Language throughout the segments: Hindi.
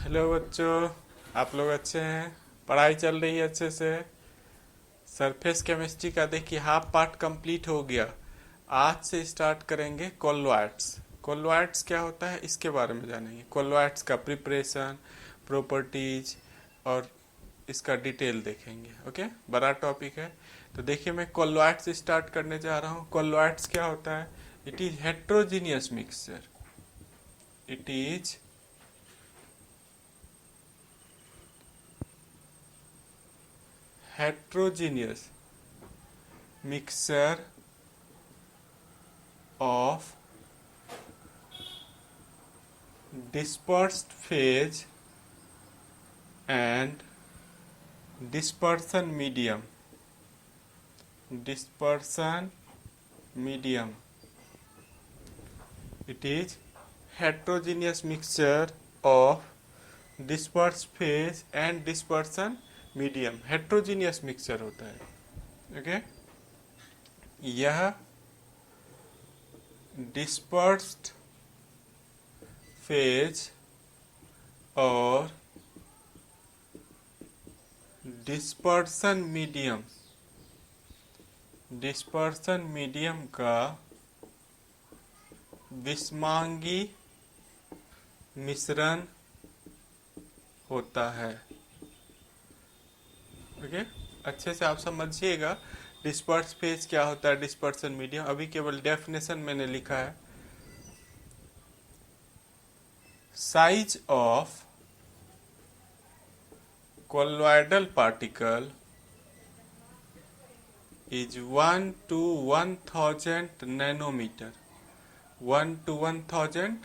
हेलो बच्चों, आप लोग अच्छे हैं? पढ़ाई चल रही है अच्छे से? सरफेस केमिस्ट्री का देखिए हाफ पार्ट कंप्लीट हो गया। आज से स्टार्ट करेंगे कोलोइड्स। कोलोइड्स क्या होता है इसके बारे में जानेंगे। कोलोइड्स का प्रिपरेशन, प्रॉपर्टीज और इसका डिटेल देखेंगे। ओके, बड़ा टॉपिक है। तो देखिए मैं कोलोइड्स स्टार्ट करने जा रहा हूँ। कोलोइड्स क्या होता है? It is heterogeneous mixture. It is heterogeneous mixture of dispersed phase and dispersion medium. Dispersion medium. It is heterogeneous mixture of dispersed phase and dispersion medium. heterogeneous mixture होता है। ओके, यह dispersed phase और डिस्पर्सन मीडियम का विषमांगी मिश्रण होता है। ओके, अच्छे से आप समझिएगा डिस्पर्स फेज क्या होता है, डिस्पर्सन मीडियम। अभी केवल डेफिनेशन मैंने लिखा है। Size of colloidal particle is 1 to 1000 nanometer. 1 to 1000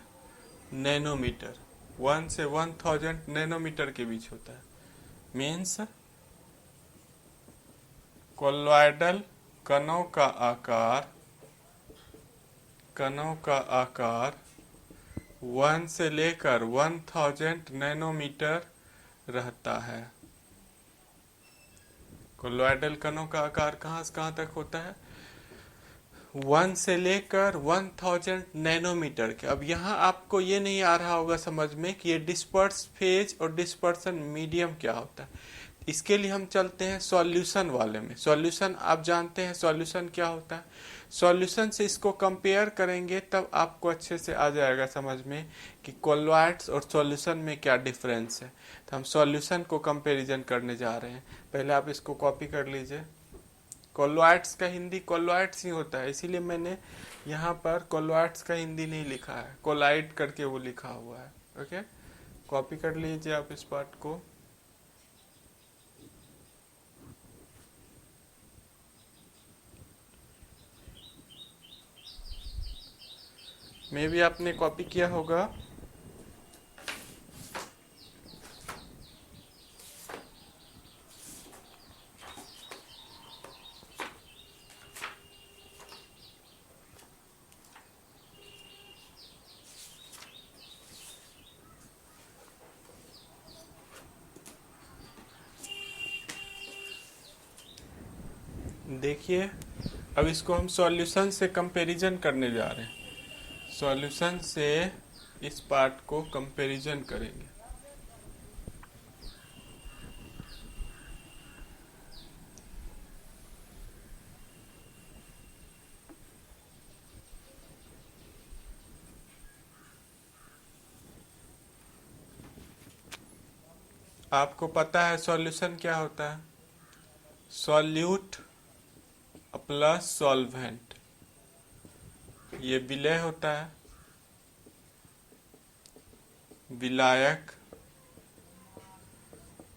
nanometre, 1 से 1000 नैनोमीटर के बीच होता है। मीन्स कोलोइडल कणों का आकार 1 से लेकर 1000 नैनोमीटर रहता है। कोलोइडल कणों का आकार कहाँ से कहाँ तक होता है? 1 से लेकर 1000 नैनोमीटर के। अब यहाँ आपको ये नहीं आ रहा होगा समझ में कि ये डिस्पर्स फेज और डिस्पर्सन मीडियम क्या होता है। इसके लिए हम चलते हैं सॉल्यूशन वाले में। सॉल्यूशन आप जानते हैं सॉल्यूशन क्या होता है। सॉल्यूशन से इसको कंपेयर करेंगे तब आपको अच्छे से आ जाएगा समझ में कि कोलोइड्स और सॉल्यूशन में क्या डिफरेंस है। तो हम सॉल्यूशन को कंपैरिजन करने जा रहे हैं। पहले आप इसको कॉपी कर लीजिए। कोलोइड्स का हिंदी कोलोइड्स ही होता है, इसीलिए मैंने यहाँ पर कोलोइड्स का हिंदी नहीं लिखा है, कोलाइड करके वो लिखा हुआ है। ओके, कॉपी कर लीजिए आप इस पार्ट को। मे भी आपने कॉपी किया होगा। देखिए अब इसको हम सॉल्यूशन से कंपैरिजन करने जा रहे हैं। सॉल्यूशन से इस पार्ट को कंपैरिजन करेंगे। आपको पता है सॉल्यूशन क्या होता है? सॉल्यूट प्लस सॉल्वेंट, ये विलय होता है, विलायक,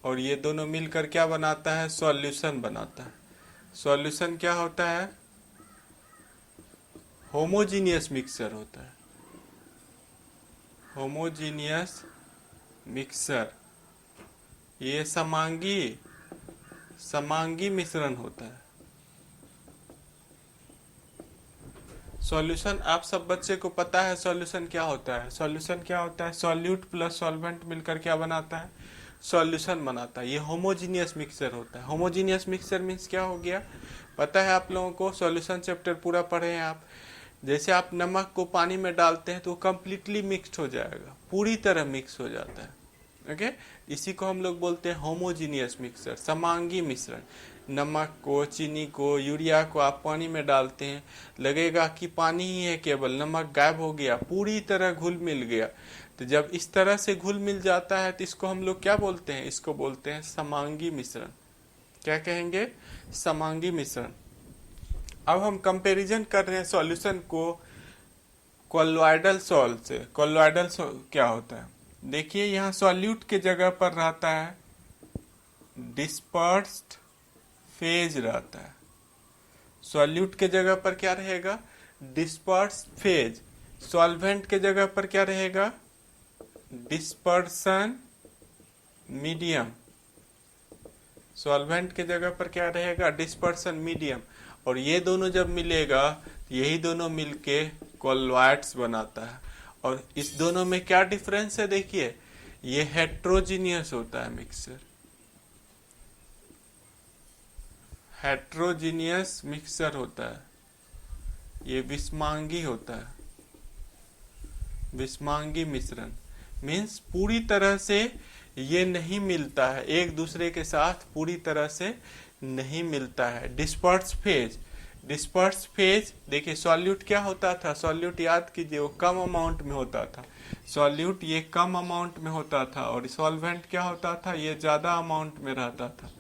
और ये दोनों मिलकर क्या बनाता है? सॉल्यूशन बनाता है। सॉल्यूशन क्या होता है? होमोजीनियस मिक्सचर होता है। होमोजीनियस मिक्सचर, ये समांगी मिश्रण होता है। सॉल्यूशन आप सब बच्चे को पता है सॉल्यूशन क्या होता है। सॉल्यूशन क्या होता है? सॉल्यूट प्लस सॉल्वेंट मिलकर क्या बनाता है? सॉल्यूशन बनाता है। ये होमोजीनियस मिक्सचर होता है। होमोजीनियस मिक्सचर मीन्स क्या हो गया पता है आप लोगों को? सॉल्यूशन चैप्टर पूरा पढ़े हैं आप। जैसे आप नमक को पानी में डालते हैं तो कम्प्लीटली मिक्स्ड हो जाएगा, पूरी तरह मिक्स हो जाता है। ओके, इसी को हम लोग बोलते हैं होमोजीनियस मिक्सचर, समांगी मिश्रण। नमक को, चीनी को, यूरिया को आप पानी में डालते हैं, लगेगा कि पानी ही है, केवल नमक गायब हो गया, पूरी तरह घुल मिल गया। तो जब इस तरह से घुल मिल जाता है तो इसको हम लोग क्या बोलते हैं? इसको बोलते हैं समांगी मिश्रण। क्या कहेंगे? समांगी मिश्रण। अब हम कंपैरिजन कर रहे हैं सॉल्यूशन को कोलोइडल सॉल्ट से। कोलोइडल क्या होता है? देखिए, यहाँ सॉल्यूट के जगह पर रहता है डिस्पर्स्ड फेज रहता है। सॉल्यूट के जगह पर क्या रहेगा? Dispersed phase. सॉल्वेंट के जगह पर क्या रहेगा? Dispersion medium. सॉल्वेंट के जगह पर क्या रहेगा? Dispersion medium. और ये दोनों जब मिलेगा, यही दोनों मिलके कोलोइड्स बनाता है। और इस दोनों में क्या डिफरेंस है? देखिए, ये हेट्रोजीनियस होता है मिक्सचर, हेट्रोजीनियस मिक्सचर होता है। ये विषमांगी होता है, विषमांगी मिश्रण। मीन्स पूरी तरह से ये नहीं मिलता है, एक दूसरे के साथ पूरी तरह से नहीं मिलता है। डिस्पर्स फेज, डिस्पर्स फेज देखिए, सॉल्यूट क्या होता था? सॉल्यूट याद कीजिए, वो कम अमाउंट में होता था। सॉल्यूट ये कम अमाउंट में होता था, और सॉल्वेंट क्या होता था? ये ज्यादा अमाउंट में रहता था।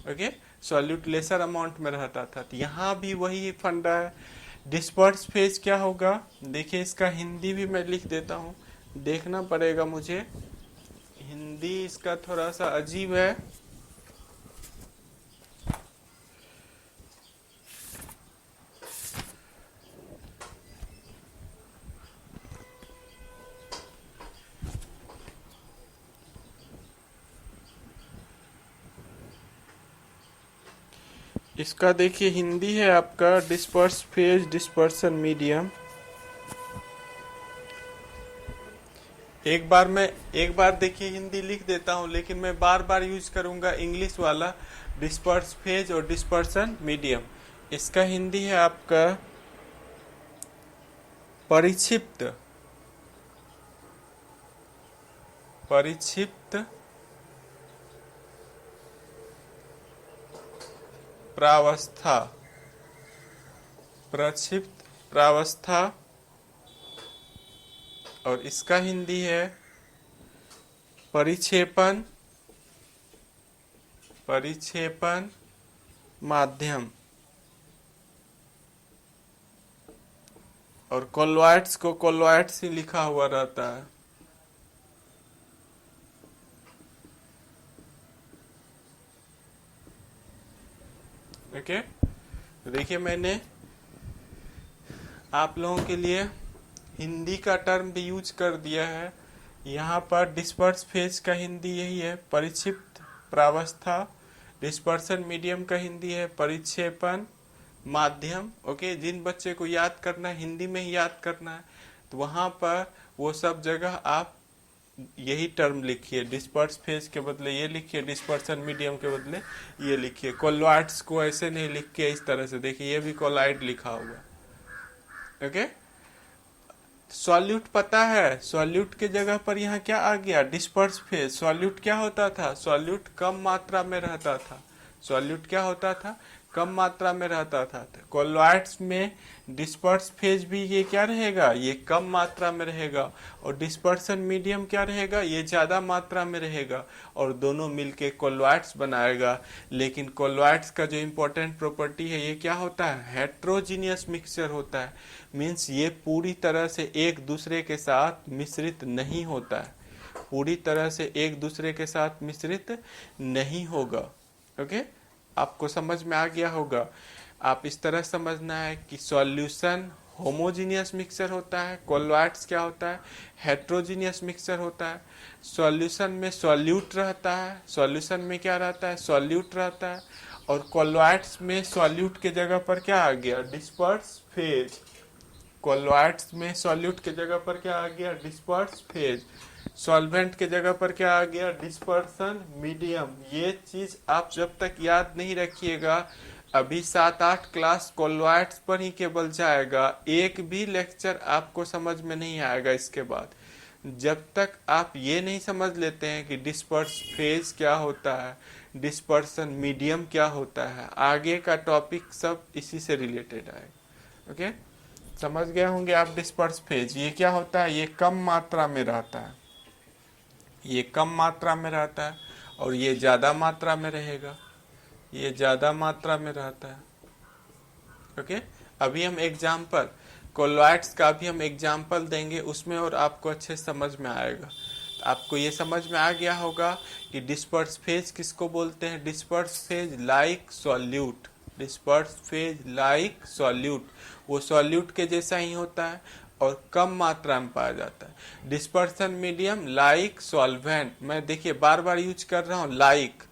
ओके, सॉल्यूट लेसर अमाउंट में रहता था। तो यहाँ भी वही फंडा है। डिस्पर्स फेज क्या होगा? देखिए, इसका हिंदी भी मैं लिख देता हूँ, देखना पड़ेगा मुझे, हिंदी इसका थोड़ा सा अजीब है। इसका देखिए हिंदी है आपका डिस्पर्स फेज डिस्पर्सन मीडियम। एक बार देखिए हिंदी लिख देता हूं, लेकिन मैं बार बार यूज करूंगा इंग्लिश वाला, डिस्पर्स फेज और डिस्पर्सन मीडियम। इसका हिंदी है आपका परिक्षिप्त, परिक्षिप्त प्रावस्था, प्रक्षिप्त प्रावस्था। और इसका हिंदी है परिक्षेपण, परिक्षेपण माध्यम। और कोलोइड्स को कोलोइड्स ही लिखा हुआ रहता है। ओके, देखिए मैंने आप लोगों के लिए हिंदी का टर्म भी यूज कर दिया है। यहाँ पर डिस्पर्स फेज का हिंदी यही है, परिक्षिप्त प्रावस्था। डिस्पर्सन मीडियम का हिंदी है परिक्षेपण माध्यम। ओके, जिन बच्चे को याद करना है, हिंदी में ही याद करना है, तो वहाँ पर वो सब जगह आप यही टर्म लिखिए। डिस्पर्स फेज के बदले ये लिखिए, डिस्पर्सन मीडियम के बदले ये लिखिए। कोलोइड्स को ऐसे नहीं लिख के इस तरह से, देखिए ये भी कोलाइड लिखा हुआ। ओके, सॉल्यूट पता है, सॉल्यूट के जगह पर यहाँ क्या आ गया? Disperse phase. सॉल्यूट क्या होता था? सॉल्यूट कम मात्रा में रहता था। सॉल्यूट क्या होता था? कम मात्रा में रहता था। कोलोइड्स में डिस्पर्स फेज भी ये क्या रहेगा? ये कम मात्रा में रहेगा। और डिस्पर्सन मीडियम क्या रहेगा? ये ज्यादा मात्रा में रहेगा, और दोनों मिलके कोलोइड्स बनाएगा। लेकिन कोलोइड्स का जो इम्पोर्टेंट प्रॉपर्टी है, ये क्या होता है? हेट्रोजीनियस मिक्सचर होता है। मीन्स ये पूरी तरह से एक दूसरे के साथ मिश्रित नहीं होता है, पूरी तरह से एक दूसरे के साथ मिश्रित नहीं होगा। ओके, आपको समझ में आ गया होगा। आप इस तरह समझना है कि सॉल्यूशन होमोजीनियस मिक्सचर होता है, कोलोइड्स क्या होता है? हेट्रोजीनियस मिक्सचर होता है। सॉल्यूशन में सॉल्यूट रहता है, सॉल्यूशन में क्या रहता है? सॉल्यूट रहता है। और कोलोइड्स में सॉल्यूट के जगह पर क्या आ गया? Disperse phase. कोलोइड्स में सॉल्यूट के जगह पर क्या आ गया? Disperse phase. सॉल्वेंट के जगह पर क्या आ गया? Dispersion medium. ये चीज आप जब तक याद नहीं रखिएगा, अभी 7-8 क्लास कोलोइड्स पर ही केवल जाएगा, एक भी लेक्चर आपको समझ में नहीं आएगा इसके बाद। जब तक आप ये नहीं समझ लेते हैं कि डिस्पर्स फेज क्या होता है, डिस्पर्सन मीडियम क्या होता है, आगे का टॉपिक सब इसी से रिलेटेड है। ओके, समझ गए होंगे आप। डिस्पर्स फेज ये क्या होता है, ये कम मात्रा में रहता है, ये कम मात्रा में रहता है, और ये ज़्यादा मात्रा में रहेगा, ये ज़्यादा मात्रा में रहता है। ओके, अभी हम एग्जाम्पल कोलॉइड्स का भी हम एग्जाम्पल देंगे उसमें, और आपको अच्छे समझ में आएगा। तो आपको ये समझ में आ गया होगा कि डिस्पर्स फेज किसको बोलते हैं। Disperse phase like solute, disperse phase like solute, वो सॉल्यूट के जैसा ही होता है और कम मात्रा में पाया जाता है। डिस्पर्सन मीडियम लाइक सॉल्वेंट, मैं देखिए बार बार यूज कर रहा हूँ लाइक,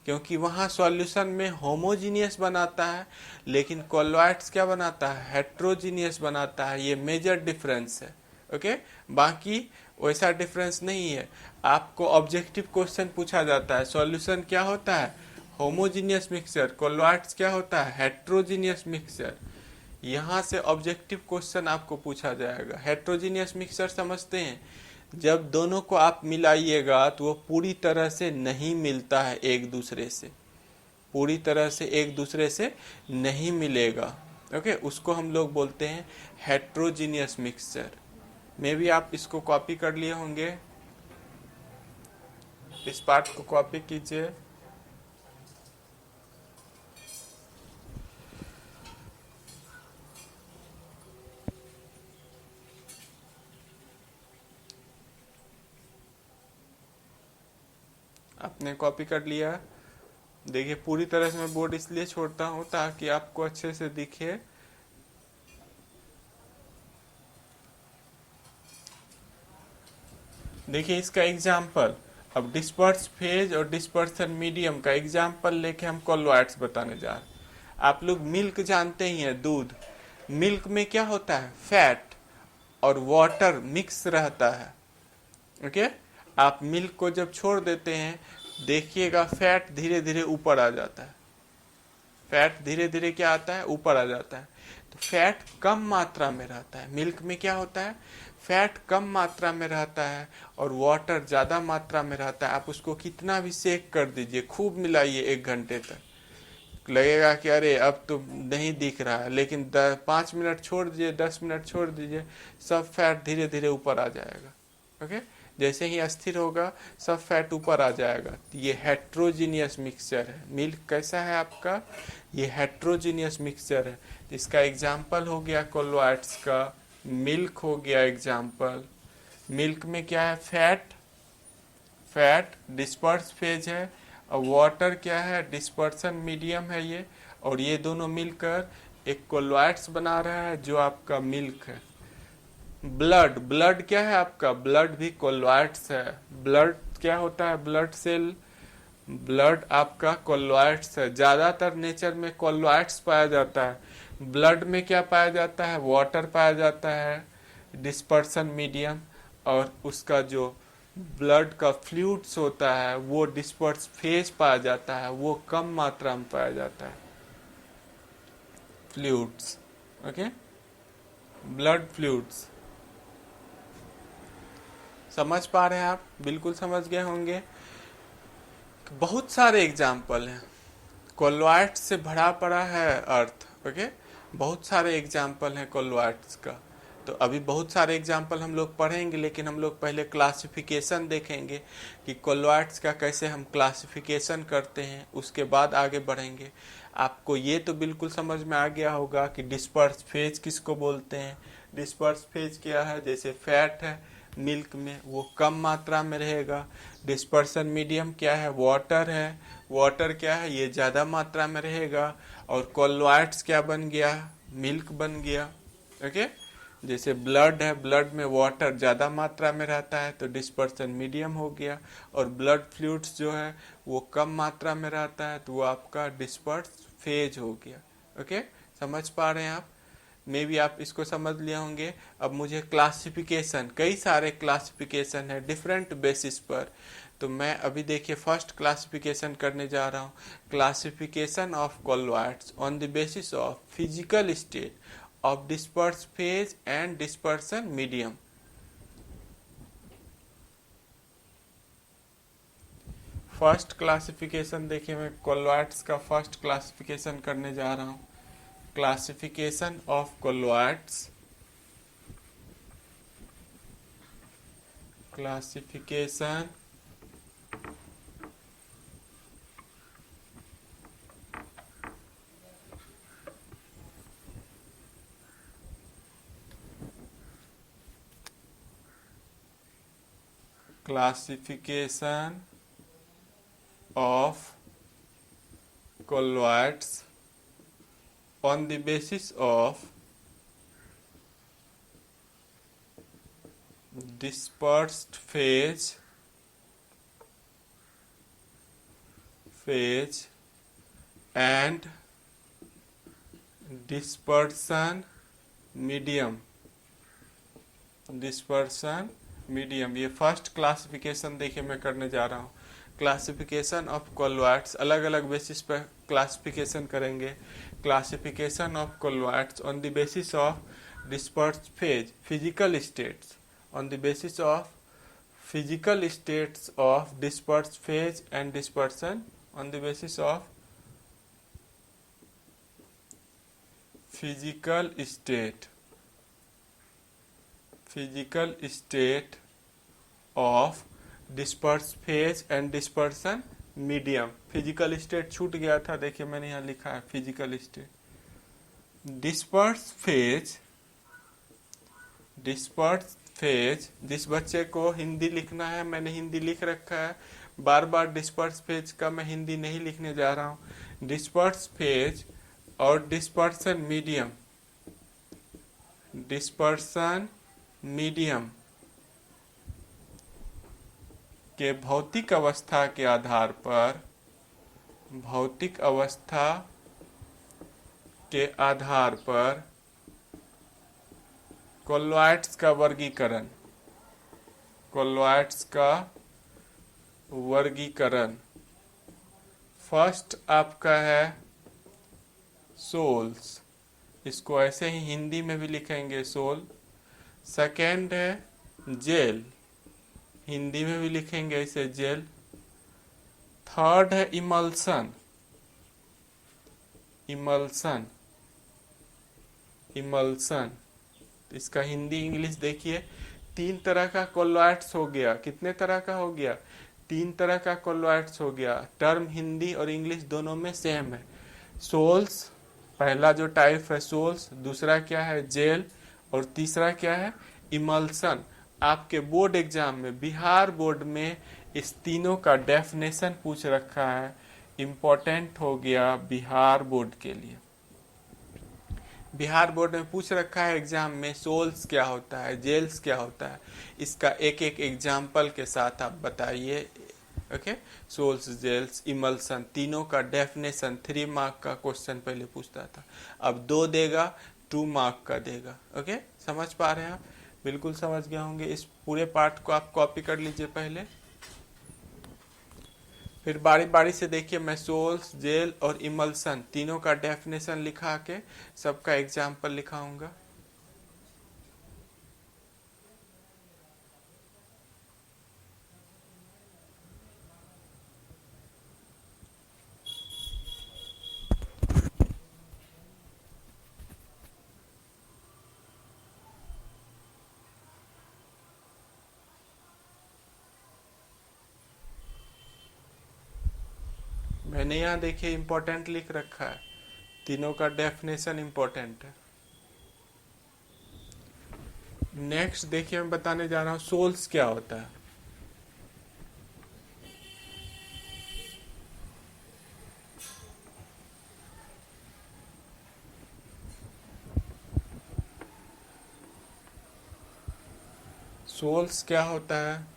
क्योंकि वहाँ सॉल्यूशन में होमोजीनियस बनाता है, लेकिन कोलॉइड्स क्या बनाता है, हेट्रोजीनियस बनाता है। ये मेजर डिफरेंस है। ओके, बाकी वैसा डिफरेंस नहीं है। आपको ऑब्जेक्टिव क्वेश्चन पूछा जाता है, सॉल्यूशन क्या होता है, होमोजीनियस मिक्सचर, कोलॉइड्स क्या होता है, हेट्रोजीनियस मिक्सचर। यहाँ से ऑब्जेक्टिव क्वेश्चन आपको पूछा जाएगा। हेट्रोजीनियस मिक्सचर समझते हैं, जब दोनों को आप मिलाइएगा तो वो पूरी तरह से नहीं मिलता है एक दूसरे से, पूरी तरह से एक दूसरे से नहीं मिलेगा। ओके, उसको हम लोग बोलते हैं हेट्रोजीनियस मिक्सचर। मे भी आप इसको कॉपी कर लिए होंगे, इस पार्ट को कॉपी कीजिए। आपने कॉपी कर लिया। देखिए पूरी तरह से मैं बोर्ड इसलिए छोड़ता हूँ ताकि आपको अच्छे से दिखे। देखिए इसका एग्जाम्पल, अब डिस्पर्स फेज और डिस्पर्सन मीडियम का एग्जाम्पल लेके हम कोलॉइड्स बताने जा रहे हैं। आप लोग मिल्क जानते ही हैं, दूध। मिल्क में क्या होता है, फैट और वाटर मिक्स रहता है। ओके, आप मिल्क को जब छोड़ देते हैं, देखिएगा फैट धीरे धीरे ऊपर आ जाता है, फैट धीरे धीरे क्या आता है, ऊपर आ जाता है। तो फैट कम मात्रा में रहता है, मिल्क में क्या होता है, फैट कम मात्रा में रहता है और वाटर ज़्यादा मात्रा में रहता है। आप उसको कितना भी सेक कर दीजिए, खूब मिलाइए 1 घंटे तक, लगेगा कि अरे अब तो नहीं दिख रहा है, लेकिन 5 मिनट छोड़ दीजिए, 10 मिनट छोड़ दीजिए, सब फैट धीरे धीरे ऊपर आ जाएगा। ओके, जैसे ही अस्थिर होगा सब फैट ऊपर आ जाएगा। ये हेट्रोजीनियस मिक्सचर है। मिल्क कैसा है आपका, ये हेट्रोजीनियस मिक्सचर है। इसका एग्जाम्पल हो गया कोलॉइड्स का, मिल्क हो गया एग्जाम्पल। मिल्क में क्या है, फैट, फैट डिस्पर्स फेज है, और वाटर क्या है, डिस्पर्सन मीडियम है ये, और ये दोनों मिलकर एक कोलॉइड्स बना रहा है जो आपका मिल्क है। ब्लड, ब्लड क्या है आपका, ब्लड भी कोलॉइड्स है। ब्लड क्या होता है, ब्लड सेल, ब्लड आपका कोलॉइड्स है। ज्यादातर नेचर में कोलॉइड्स पाया जाता है। ब्लड में क्या पाया जाता है, वाटर पाया जाता है, डिस्पर्सन मीडियम, और उसका जो ब्लड का फ्लूइड्स होता है वो डिस्पर्स फेज पाया जाता है, वो कम मात्रा में पाया जाता है, फ्लूइड्स। ओके, ब्लड फ्लूइड्स समझ पा रहे हैं आप, बिल्कुल समझ गए होंगे। बहुत सारे एग्जाम्पल हैं, कोलॉइड्स से भरा पड़ा है अर्थ। ओके, बहुत सारे एग्जाम्पल हैं कोलॉइड्स का। तो अभी बहुत सारे एग्जाम्पल हम लोग पढ़ेंगे, लेकिन हम लोग पहले क्लासिफिकेशन देखेंगे कि कोलॉइड्स का कैसे हम क्लासिफिकेशन करते हैं, उसके बाद आगे बढ़ेंगे। आपको ये तो बिल्कुल समझ में आ गया होगा कि डिस्पर्स फेज किसको बोलते हैं। डिस्पर्स फेज क्या है, जैसे फैट है मिल्क में वो कम मात्रा में रहेगा। डिस्पर्सन मीडियम क्या है, वाटर है, वाटर क्या है, ये ज़्यादा मात्रा में रहेगा। और कोलॉइड्स क्या बन गया, मिल्क बन गया। ओके, जैसे ब्लड है, ब्लड में वाटर ज़्यादा मात्रा में रहता है तो डिस्पर्सन मीडियम हो गया, और ब्लड फ्लूइड्स जो है वो कम मात्रा में रहता है तो वो आपका डिस्पर्स फेज हो गया। ओके, समझ पा रहे हैं आप, मे भी आप इसको समझ लिए होंगे। अब मुझे क्लासिफिकेशन, कई सारे क्लासिफिकेशन है डिफरेंट बेसिस पर, तो मैं अभी देखिए फर्स्ट क्लासिफिकेशन करने जा रहा हूँ, classification of colloids on the basis of physical state of disperse phase and dispersion medium. First classification देखिए, मैं कोलोइड्स का फर्स्ट क्लासिफिकेशन करने जा रहा हूँ। Classification of colloids, classification classification of colloids on the basis of dispersed phase and dispersion medium. ये फर्स्ट क्लासिफिकेशन देखिए मैं करने जा रहा हूँ। क्लासिफिकेशन ऑफ कोलोइड्स, अलग अलग बेसिस पर क्लासिफिकेशन करेंगे। Classification of colloids on the basis of dispersed phase, physical states, on the basis of physical states of dispersed phase and dispersion, on the basis of physical state of disperse phase and dispersion medium. Physical state छूट गया था, देखिए मैंने यहाँ लिखा है फिजिकल स्टेट। डिस्पर्स फेज, जिस बच्चे को हिंदी लिखना है मैंने हिंदी लिख रखा है, बार बार डिस्पर्स फेज का मैं हिंदी नहीं लिखने जा रहा हूँ। डिस्पर्स फेज और डिस्पर्सन मीडियम के भौतिक अवस्था के आधार पर, भौतिक अवस्था के आधार पर कोलोइड्स का वर्गीकरण, फर्स्ट आपका है सोल्स, इसको ऐसे ही हिंदी में भी लिखेंगे सोल। सेकेंड है जेल, हिंदी में भी लिखेंगे ऐसे जेल। थर्ड है इमल्सन, इसका हिंदी इंग्लिश देखिए। तीन तरह का कोलोइड्स हो गया। कितने तरह का हो गया? तीन तरह का कोलोइड्स हो गया। टर्म हिंदी और इंग्लिश दोनों में सेम है। सोल्स, पहला जो टाइप है सोल्स, दूसरा क्या है जेल, और तीसरा क्या है इमल्सन। आपके बोर्ड एग्जाम में, बिहार बोर्ड में इस तीनों का डेफिनेशन पूछ रखा है, इम्पोर्टेंट हो गया बिहार बोर्ड के लिए। बिहार बोर्ड में पूछ रखा है एग्जाम में सोल्स क्या होता है, जेल्स क्या होता है, इसका एक एक एग्जाम्पल के साथ आप बताइए। ओके, सोल्स, जेल्स, इमल्सन, तीनों का डेफिनेशन 3 मार्क का क्वेश्चन पहले पूछता था, अब 2 देगा, 2 मार्क का देगा। ओके, समझ पा रहे हैं आप? बिल्कुल समझ गए होंगे। इस पूरे पार्ट को आप कॉपी कर लीजिए पहले, फिर बारी बारी से देखिए। मैं सोल्स, जेल और इमल्सन तीनों का डेफिनेशन लिखा के सबका एग्जाम्पल लिखाऊंगा। मैंने यहाँ देखिए इम्पोर्टेंट लिख रखा है, तीनों का डेफिनेशन इम्पोर्टेंट है। नेक्स्ट देखिए मैं बताने जा रहा हूँ सोल्स क्या होता है। सोल्स क्या होता है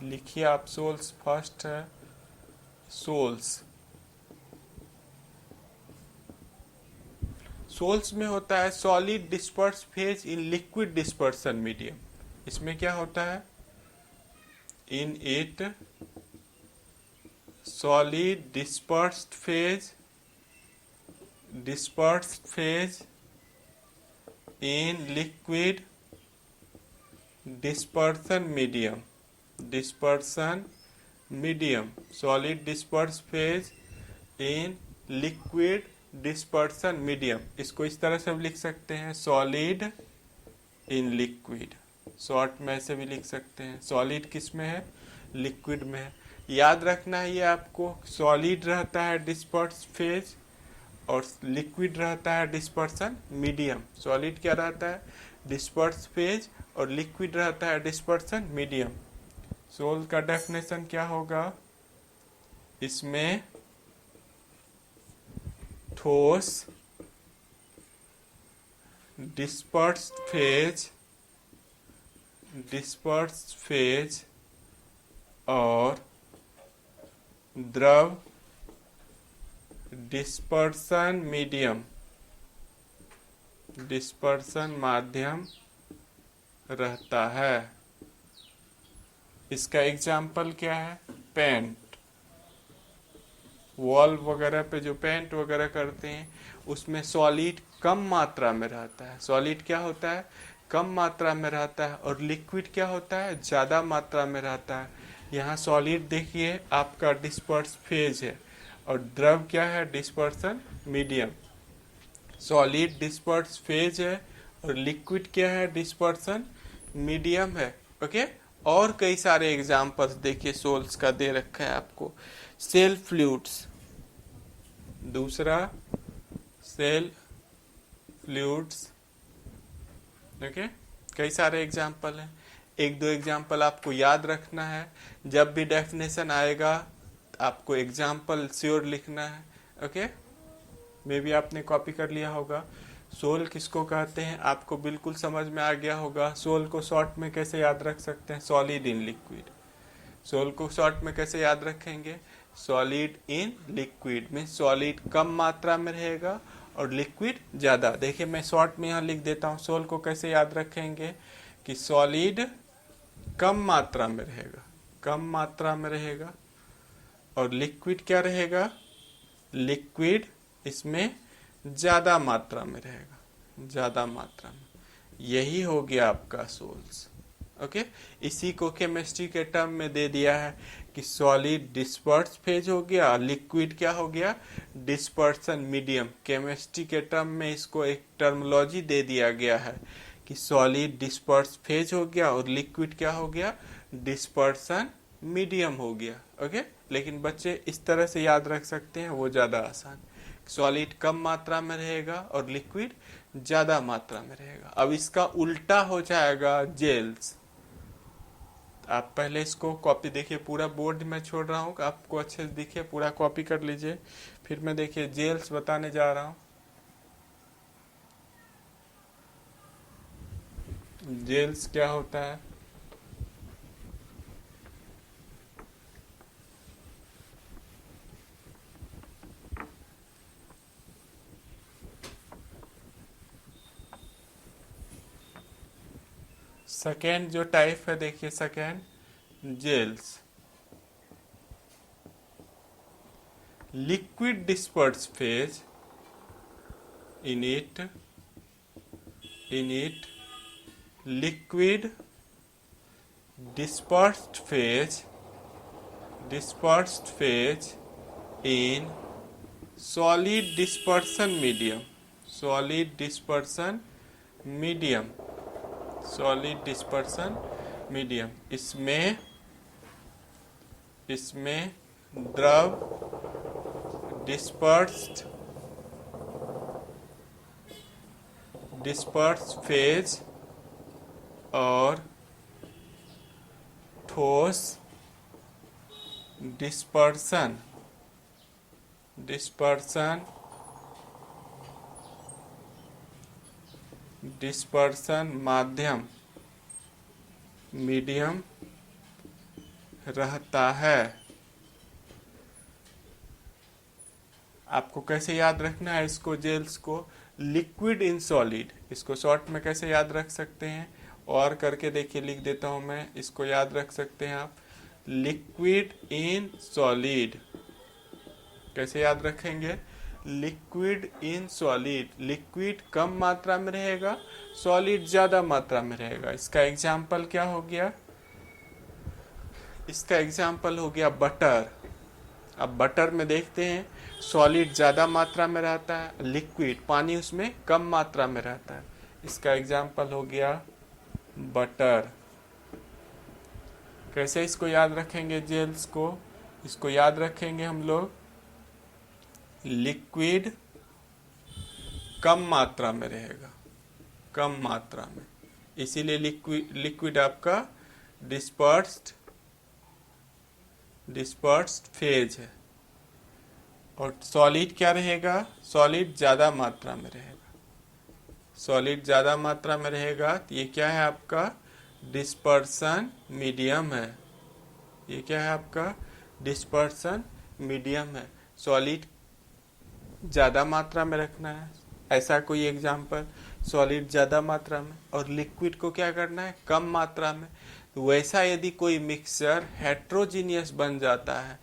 लिखिए आप। सोल्स फर्स्ट है सोल्स में होता है solid disperse phase in liquid dispersion medium. इसमें क्या होता है? In it solid dispersed phase in liquid dispersion medium, solid disperse phase in liquid dispersion medium. इसको इस तरह से भी लिख सकते हैं, सॉलिड इन लिक्विड। शॉर्ट में ऐसे भी लिख सकते हैं। सॉलिड किस में है? लिक्विड में है। याद रखना है ये आपको, सॉलिड रहता है डिस्पर्स फेज और लिक्विड रहता है डिस्पर्सन मीडियम। सॉलिड क्या रहता है? डिस्पर्स फेज और लिक्विड रहता है डिस्पर्सन मीडियम। सोल का डेफिनेशन क्या होगा? इसमें ठोस डिस्पर्स्ड फेज और द्रव डिस्पर्सन माध्यम रहता है। इसका एग्जाम्पल क्या है? पेंट, वॉल वगैरह पे जो पेंट वगैरह करते हैं उसमें सॉलिड कम मात्रा में रहता है। सॉलिड क्या होता है? कम मात्रा में रहता है। और लिक्विड क्या होता है? ज़्यादा मात्रा में रहता है। यहाँ सॉलिड देखिए आपका डिस्पर्स फेज है और द्रव क्या है? Dispersion medium. Solid disperse phase है और लिक्विड क्या है? डिस्पर्सन मीडियम है। ओके। और कई सारे एग्जाम्पल्स देखिए सोल्स का दे रखा है आपको। सेल फ्लूइड्स, दूसरा सेल फ्लूइड्स। ओके, कई सारे एग्जाम्पल हैं। एक दो एग्जाम्पल आपको याद रखना है। जब भी डेफिनेशन आएगा आपको एग्जाम्पल श्योर लिखना है। ओके, मे भी आपने कॉपी कर लिया होगा। सोल किसको कहते हैं आपको बिल्कुल समझ में आ गया होगा। सोल को शॉर्ट में कैसे याद रख सकते हैं? Solid in liquid. सोल को शॉर्ट में कैसे याद रखेंगे? सॉलिड इन लिक्विड में सॉलिड कम मात्रा में रहेगा और लिक्विड ज़्यादा। देखिए मैं शॉर्ट में यहाँ लिख देता हूँ। सोल को कैसे याद रखेंगे कि सॉलिड कम मात्रा में रहेगा, कम मात्रा में रहेगा, और लिक्विड क्या रहेगा? लिक्विड इसमें ज़्यादा मात्रा में रहेगा, ज़्यादा मात्रा में। यही हो गया आपका सोल्स। ओके, इसी को केमिस्ट्री के टर्म में दे दिया है कि सॉलिड डिस्पर्स फेज हो गया, लिक्विड क्या हो गया? Dispersion medium. केमिस्ट्री के टर्म में इसको एक टर्मिनोलॉजी दे दिया गया है कि सॉलिड डिस्पर्स फेज हो गया और लिक्विड क्या हो गया? डिस्पर्सन मीडियम हो गया। ओके, लेकिन बच्चे इस तरह से याद रख सकते हैं, वो ज़्यादा आसान। सॉलिड कम मात्रा में रहेगा और लिक्विड ज़्यादा मात्रा में रहेगा। अब इसका उल्टा हो जाएगा जेल्स। आप पहले इसको कॉपी देखिए, पूरा बोर्ड में छोड़ रहा हूँ, आपको अच्छे से दिखे, पूरा कॉपी कर लीजिए। फिर मैं देखिए जेल्स बताने जा रहा हूँ। जेल्स क्या होता है? सेकेंड जो टाइप है देखिए, second gels, liquid disperse phase in it liquid dispersed phase in solid dispersion medium, solid dispersion medium। इसमें द्रव डिस्पर्स फेज और ठोस डिस्पर्सन माध्यम मीडियम रहता है। आपको कैसे याद रखना है इसको? जेल्स को लिक्विड इन सॉलिड, इसको शॉर्ट में कैसे याद रख सकते हैं? और करके देखिए, लिख देता हूं मैं, इसको याद रख सकते हैं आप। लिक्विड इन सॉलिड कैसे याद रखेंगे? लिक्विड इन सॉलिड, लिक्विड कम मात्रा में रहेगा, सॉलिड ज्यादा मात्रा में रहेगा। इसका एग्जाम्पल क्या हो गया? इसका एग्जाम्पल हो गया बटर। अब बटर में देखते हैं सॉलिड ज़्यादा मात्रा में रहता है, लिक्विड पानी उसमें कम मात्रा में रहता है। इसका एग्जाम्पल हो गया बटर। कैसे इसको याद रखेंगे जेल्स को? इसको याद रखेंगे हम लोग, लिक्विड कम मात्रा में रहेगा, कम मात्रा में, इसीलिए लिक्विड आपका डिस्पर्स्ड फेज है। और सॉलिड क्या रहेगा? सॉलिड ज़्यादा मात्रा में रहेगा। सॉलिड ज़्यादा मात्रा में रहेगा तो ये क्या है आपका? डिस्पर्सन मीडियम है। ये क्या है आपका? डिस्पर्सन मीडियम है। सॉलिड ज़्यादा मात्रा में रखना है, ऐसा कोई एग्जाम्पल, सॉलिड ज़्यादा मात्रा में, और लिक्विड को क्या करना है? कम मात्रा में। तो वैसा यदि कोई मिक्सचर हेट्रोजीनियस बन जाता है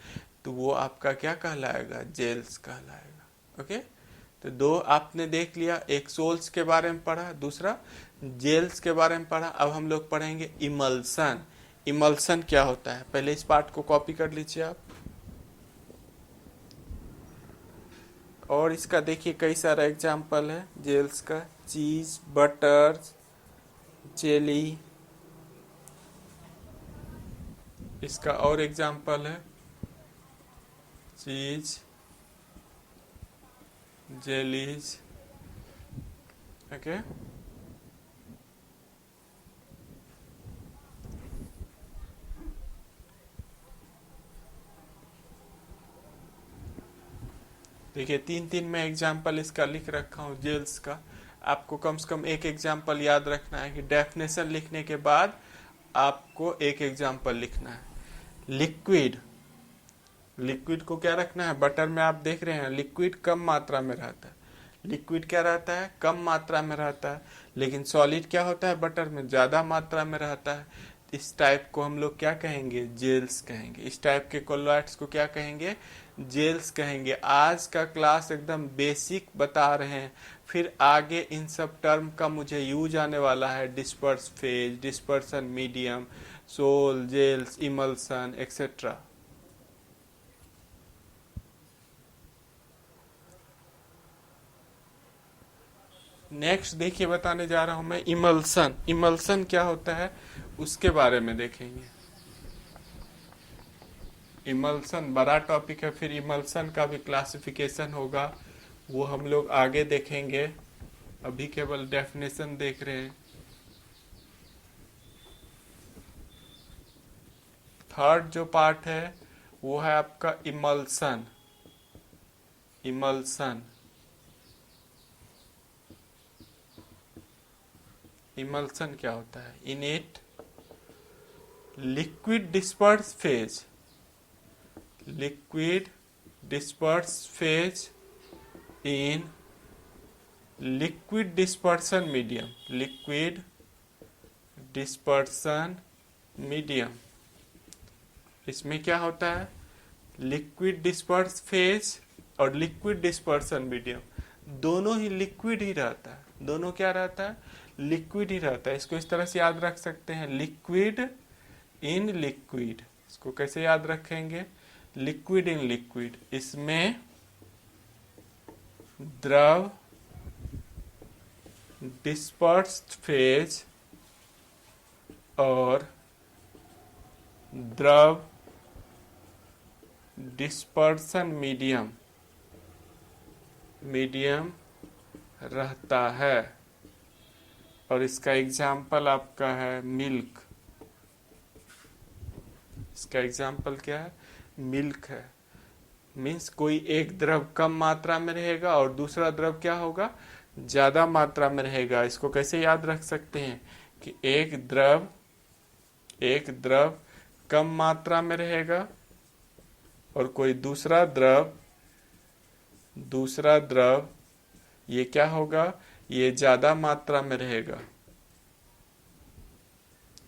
तो वो आपका क्या कहलाएगा? जेल्स कहलाएगा। ओके, तो दो आपने देख लिया, एक सोल्स के बारे में पढ़ा, दूसरा जेल्स के बारे में पढ़ा। अब हम लोग पढ़ेंगे इमल्सन। इमल्सन क्या होता है? पहले इस पार्ट को कॉपी कर लीजिए आप। और इसका देखिए कई सारा एग्जाम्पल है जेल्स का, चीज, बटर, जेली। इसका और एग्जाम्पल है चीज, जेलीज। ओके, देखिए तीन तीन मैं एग्जाम्पल इसका लिख रखा हूँ जेल्स का। आपको कम से कम एक एग्जाम्पल याद रखना है कि डेफिनेशन लिखने के बाद आपको एक एग्जाम्पल लिखना है। लिक्विड, लिक्विड को क्या रखना है? बटर में आप देख रहे हैं लिक्विड कम मात्रा में रहता है। लिक्विड क्या रहता है? कम मात्रा में रहता है। लेकिन सॉलिड क्या होता है? बटर में ज़्यादा मात्रा में रहता है। इस टाइप को हम लोग क्या कहेंगे? जेल्स कहेंगे। इस टाइप के कोलॉइड्स को क्या कहेंगे? जेल्स कहेंगे। आज का क्लास एकदम बेसिक बता रहे हैं, फिर आगे इन सब टर्म का मुझे यूज आने वाला है। Disperse phase, dispersion medium, sol, gels, emulsion etcetera. Next देखिए बताने जा रहा हूं मैं इमल्सन। इमल्सन क्या होता है उसके बारे में देखेंगे। इमल्सन बड़ा टॉपिक है, फिर इमल्सन का भी क्लासिफिकेशन होगा, वो हम लोग आगे देखेंगे। अभी केवल डेफिनेशन देख रहे हैं। थर्ड जो पार्ट है वो है आपका इमल्सन। इमल्सन, इमल्सन क्या होता है? In it liquid disperse phase, liquid disperse phase in liquid dispersion medium, liquid dispersion medium. इसमें क्या होता है? लिक्विड डिस्पर्स फेज और लिक्विड डिस्पर्सन मीडियम दोनों ही लिक्विड ही रहता है। दोनों क्या रहता है? लिक्विड ही रहता है। इसको इस तरह से याद रख सकते हैं, लिक्विड इन लिक्विड। इसको कैसे याद रखेंगे? Liquid in liquid. इसमें द्रव डिस्पर्स्ड फेज और द्रव डिस्पर्सन मीडियम, मीडियम रहता है। और इसका एग्जाम्पल आपका है मिल्क। इसका एग्जाम्पल क्या है? मिल्क है। मीन्स कोई एक द्रव कम मात्रा में रहेगा और दूसरा द्रव क्या होगा? ज्यादा मात्रा में रहेगा। इसको कैसे याद रख सकते हैं कि एक द्रव कम मात्रा में रहेगा और कोई दूसरा द्रव ये क्या होगा? ये ज्यादा मात्रा में रहेगा।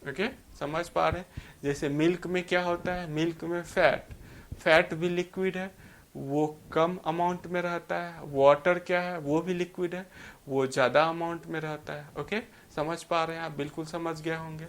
ओके, समझ पा रहे हैं? जैसे मिल्क में क्या होता है? मिल्क में फैट भी लिक्विड है, वो कम अमाउंट में रहता है। वाटर क्या है? वो भी लिक्विड है, वो ज्यादा अमाउंट में रहता है। ओके, समझ पा रहे हैं आप? बिल्कुल समझ गए होंगे।